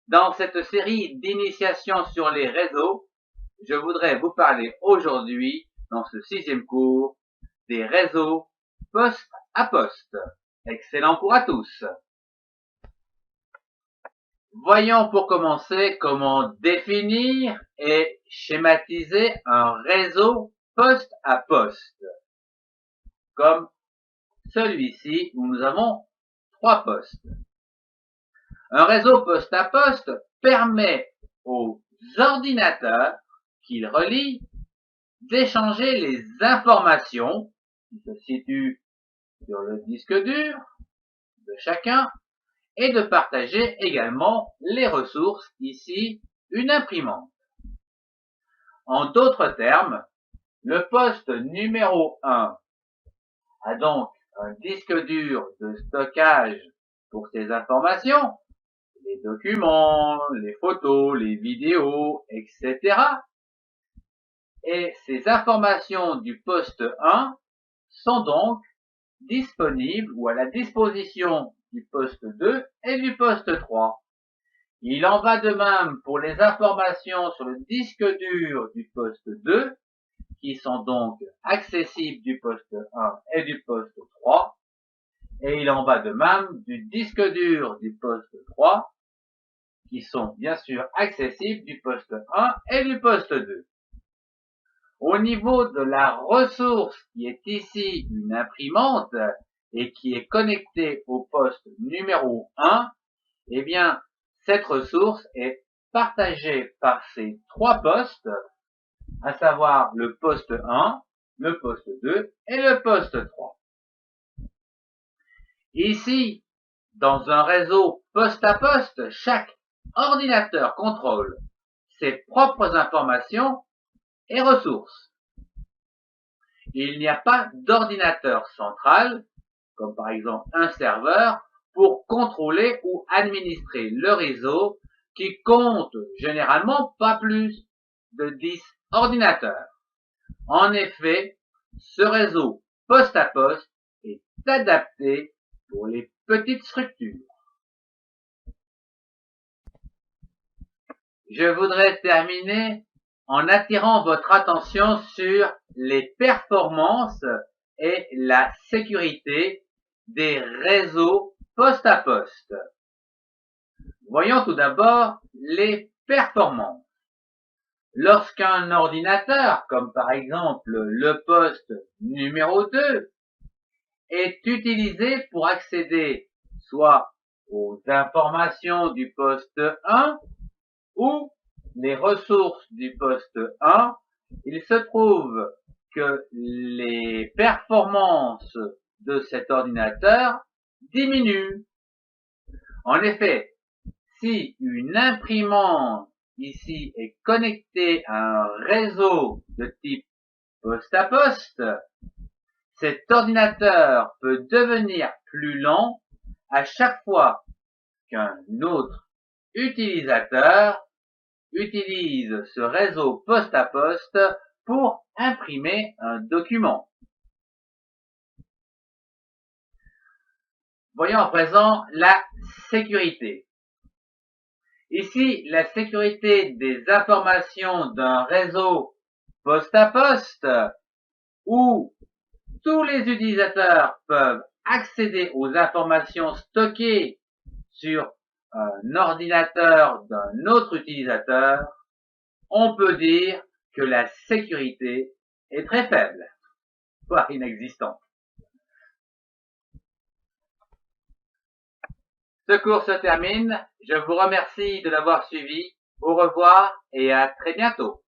Dans cette série d'initiations sur les réseaux, je voudrais vous parler aujourd'hui, dans ce 6e cours, des réseaux poste à poste. Excellent cours à tous. Voyons pour commencer comment définir et schématiser un réseau poste à poste, comme celui-ci où nous avons 3 postes. Un réseau poste à poste permet aux ordinateurs qu'il relie d'échanger les informations qui se situent sur le disque dur de chacun et de partager également les ressources, ici une imprimante. En d'autres termes, le poste numéro 1 a donc un disque dur de stockage pour ses informations, les documents, les photos, les vidéos, etc. Et ces informations du poste 1 sont donc disponibles ou à la disposition du poste 2 et du poste 3. Il en va de même pour les informations sur le disque dur du poste 2, qui sont donc accessibles du poste 1 et du poste 3, et il en va de même du disque dur du poste 3, qui sont bien sûr accessibles du poste 1 et du poste 2. Au niveau de la ressource qui est ici une imprimante et qui est connectée au poste numéro 1, eh bien, cette ressource est partagée par ces 3 postes, à savoir le poste 1, le poste 2 et le poste 3. Ici, dans un réseau poste à poste, chaque ordinateur contrôle ses propres informations et ressources. Il n'y a pas d'ordinateur central, comme par exemple un serveur, pour contrôler ou administrer le réseau qui compte généralement pas plus de 10 ordinateurs. En effet, ce réseau poste à poste est adapté pour les petites structures. Je voudrais terminer en attirant votre attention sur les performances et la sécurité des réseaux poste à poste. Voyons tout d'abord les performances. Lorsqu'un ordinateur, comme par exemple le poste numéro 2, est utilisé pour accéder soit aux informations du poste 1 ou les ressources du poste 1, il se trouve que les performances de cet ordinateur diminuent. En effet, si une imprimante ici est connectée à un réseau de type poste à poste, cet ordinateur peut devenir plus lent à chaque fois qu'un autre utilisateur utilise ce réseau poste à poste pour imprimer un document. Voyons à présent la sécurité. Ici, la sécurité des informations d'un réseau poste à poste où tous les utilisateurs peuvent accéder aux informations stockées sur un ordinateur d'un autre utilisateur, on peut dire que la sécurité est très faible, voire inexistante. Ce cours se termine. Je vous remercie de l'avoir suivi. Au revoir et à très bientôt.